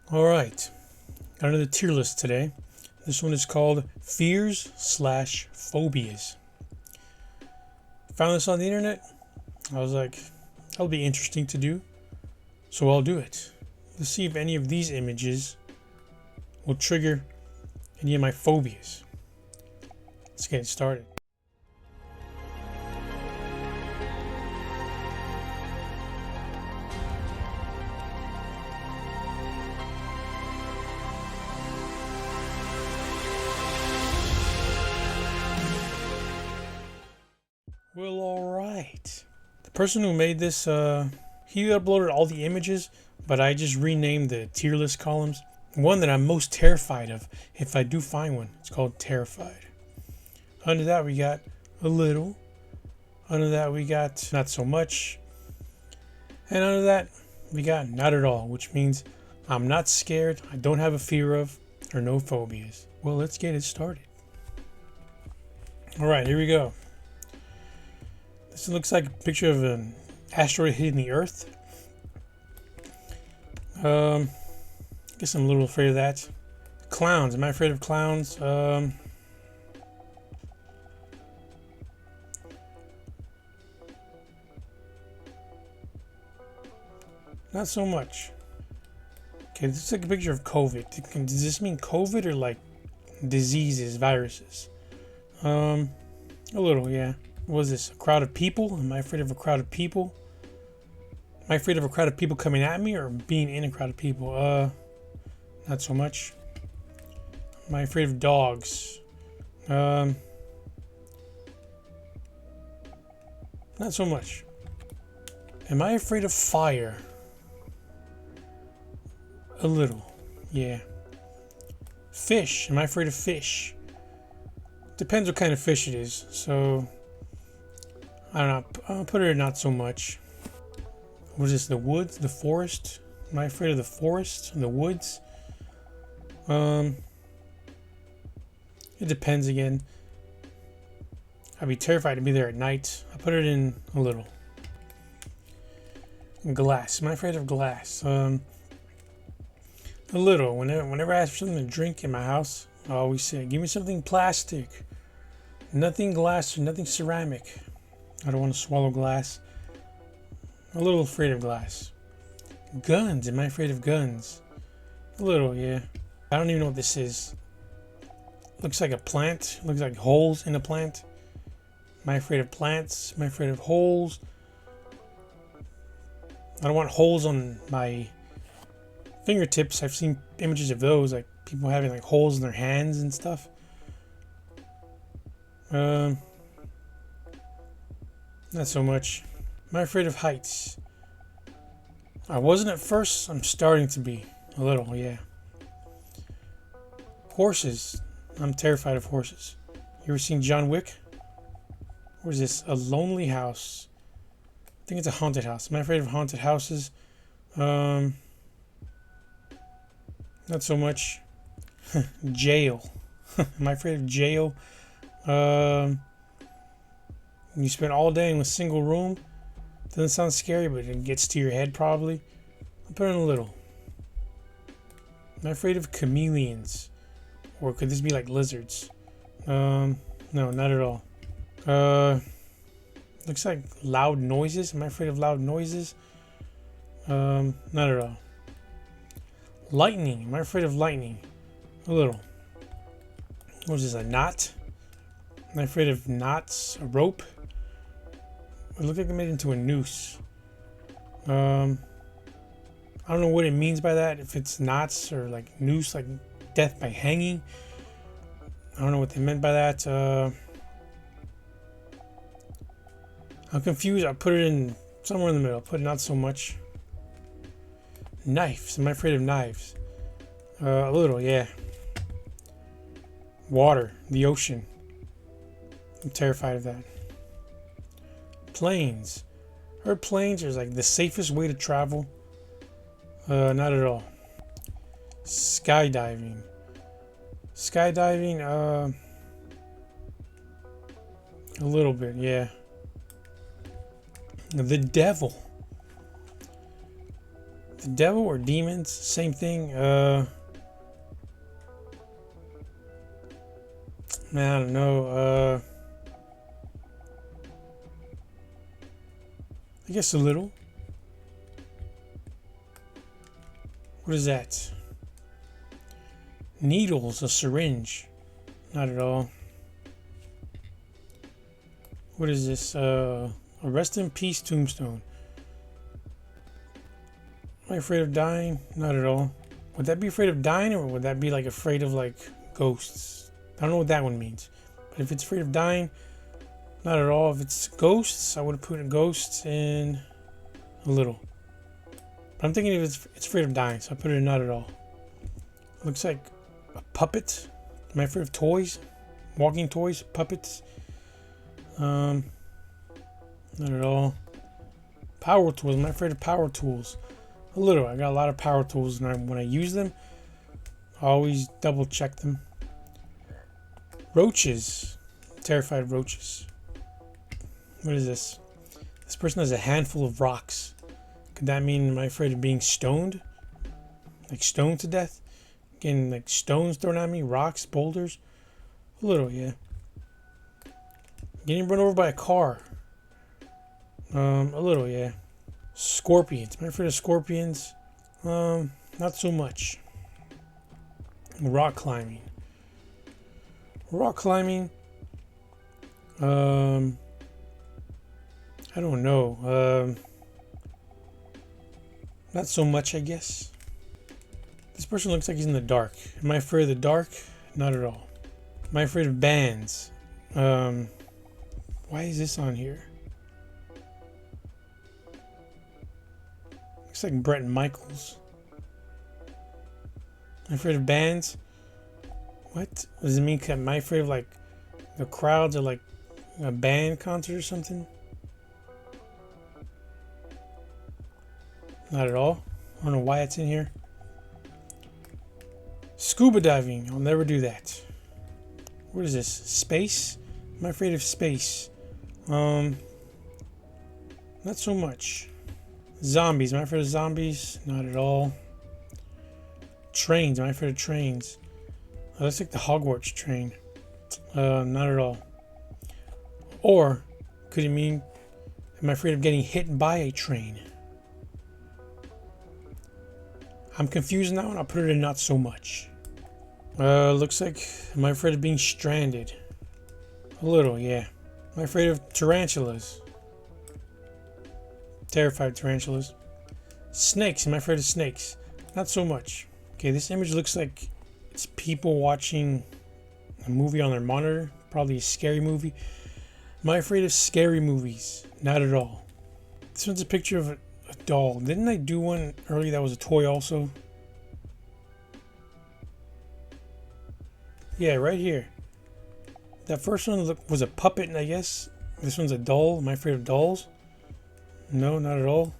Alright, got another tier list today. This one is called Fears / Phobias. Found this on the internet. I was like, that'll be interesting to do. So I'll do it. Let's see if any of these images will trigger any of my phobias. Let's get it started. Well, alright. The person who made this, he uploaded all the images, but I just renamed the tier list columns. One that I'm most terrified of, if I do find one, it's called Terrified. Under that we got a little. Under that we got not so much. And under that we got not at all, which means I'm not scared, I don't have a fear of, or no phobias. Well, let's get it started. Alright, here we go. This looks like a picture of an asteroid hitting the Earth. I guess I'm a little afraid of that. Clowns. Am I afraid of clowns? Not so much. Okay, this is like a picture of COVID. Does this mean COVID or like diseases, viruses? A little, yeah. What is this? A crowd of people? Am I afraid of a crowd of people? Am I afraid of a crowd of people coming at me or being in a crowd of people? Not so much. Am I afraid of dogs? Not so much. Am I afraid of fire? A little, yeah. Fish. Am I afraid of fish? Depends what kind of fish it is. So, I don't know. I'll put it at not so much. What is this? The woods? The forest? Am I afraid of the forest? The woods? It depends again. I'd be terrified to be there at night. I put it in a little. Glass. Am I afraid of glass? A little. Whenever I ask for something to drink in my house, I always say, give me something plastic. Nothing glass or nothing ceramic. I don't want to swallow glass. I'm a little afraid of glass. Guns. Am I afraid of guns? A little, yeah. I don't even know what this is. Looks like a plant. Looks like holes in a plant. Am I afraid of plants? Am I afraid of holes? I don't want holes on my fingertips. I've seen images of those, like people having like holes in their hands and stuff. Not so much. Am I afraid of heights? I wasn't at first. I'm starting to be a little, yeah. Horses. I'm terrified of horses. You ever seen John Wick? What is this? A lonely house. I think it's a haunted house. Am I afraid of haunted houses? Not so much. Jail. Am I afraid of jail? You spend all day in a single room. Doesn't sound scary, but it gets to your head probably. I'll put in a little. Am I afraid of chameleons? Or could this be like lizards? No, not at all. Looks like loud noises. Am I afraid of loud noises? Not at all. Lightning. Am I afraid of lightning? A little. What is this, a knot? Am I afraid of knots? A rope? It looked like they made it into a noose. I don't know what it means by that. If it's knots or like noose, like death by hanging. I don't know what they meant by that. I'm confused. I put it in somewhere in the middle. Put not so much. Knives. Am I afraid of knives? A little, yeah. Water. The ocean. I'm terrified of that. Planes. I heard planes are like the safest way to travel. Not at all. Skydiving. Skydiving, a little bit, yeah. The devil. The The devil or demons, same thing. Man, I don't know. I guess a little. What is that? Needles, a syringe. Not at all. What is this? A rest in peace tombstone. Am I afraid of dying? Not at all. Would that be afraid of dying, or would that be like afraid of like ghosts? I don't know what that one means. But if it's afraid of dying, not at all. If it's ghosts, I would have put ghosts in a little. But I'm thinking if it's afraid of dying, so I put it in not at all. Looks like a puppet. Am I afraid of toys? Walking toys? Puppets? Not at all. Power tools. Am I afraid of power tools? A little. I got a lot of power tools, and when I use them, I always double check them. Roaches. I'm terrified of roaches. What is this? This person has a handful of rocks. Could that mean am I afraid of being stoned? Like stoned to death? Getting like stones thrown at me? Rocks? Boulders? A little, yeah. Getting run over by a car. A little, yeah. Scorpions. Am I afraid of scorpions? Not so much. Rock climbing. Rock climbing. I don't know. Not so much, I guess. This person looks like he's in the dark. Am I afraid of the dark? Not at all. Am I afraid of bands? Why is this on here? Looks like Bret Michaels. Am I afraid of bands? What? Does it mean am I afraid of like the crowds or like a band concert or something? Not at all. I don't know why it's in here. Scuba diving. I'll never do that. What is this? Space? Am I afraid of space? Not so much. Zombies. Am I afraid of zombies? Not at all. Trains. Am I afraid of trains? Oh, that's like the Hogwarts train. Not at all. Or could it mean am I afraid of getting hit by a train? I'm confused now, and I'll put it in not so much. Looks like am I afraid of being stranded? A little, yeah. Am I afraid of tarantulas? Terrified of tarantulas. Snakes. Am I afraid of snakes? Not so much. Okay, this image looks like it's people watching a movie on their monitor. Probably a scary movie. Am I afraid of scary movies? Not at all. This one's a picture of a doll. Didn't I do one earlier that was a toy also? Yeah, right here. That first one was a puppet, I guess. This one's a doll. Am I afraid of dolls? No, not at all.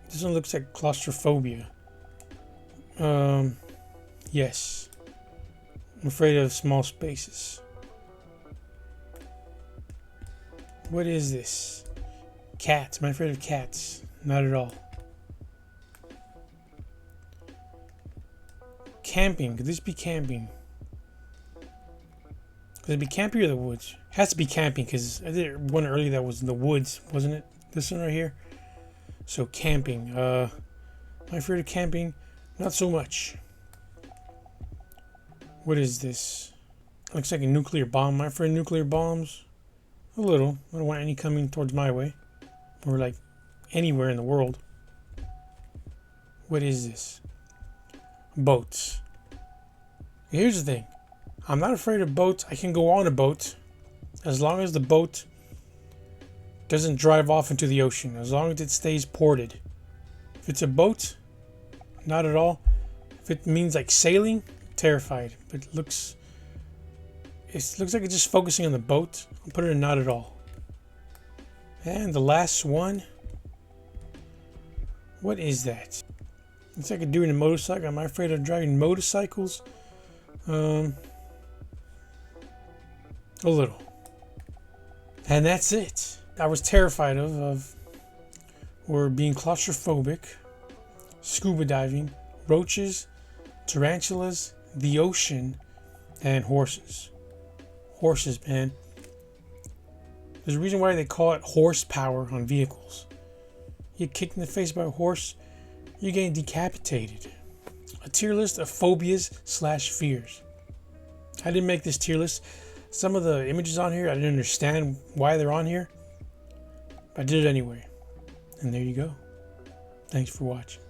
This one looks like claustrophobia. Yes. I'm afraid of small spaces. What is this? Cats. Am I afraid of cats? Not at all. Camping. Could this be camping? Could it be camping or the woods? It has to be camping because I did one earlier that was in the woods, wasn't it? This one right here. So camping. Am I afraid of camping? Not so much. What is this? Looks like a nuclear bomb. Am I afraid of nuclear bombs? A little. I don't want any coming towards my way. Or like anywhere in the world. What is this? Boats. Here's the thing. I'm not afraid of boats. I can go on a boat as long as the boat doesn't drive off into the ocean. As long as it stays ported. If it's a boat, not at all. If it means like sailing, terrified. But it looks like it's just focusing on the boat. I'll put it in not at all. And the last one. What is that? It's like a dude in a motorcycle. Am I afraid of driving motorcycles? A little. And that's it. I was terrified of were being claustrophobic, scuba diving, roaches, tarantulas, the ocean, and horses. Horses, man. There's a reason why they call it horsepower on vehicles. You get kicked in the face by a horse, you're getting decapitated. A tier list of phobias/fears. I didn't make this tier list. Some of the images on here, I didn't understand why they're on here. But I did it anyway. And there you go. Thanks for watching.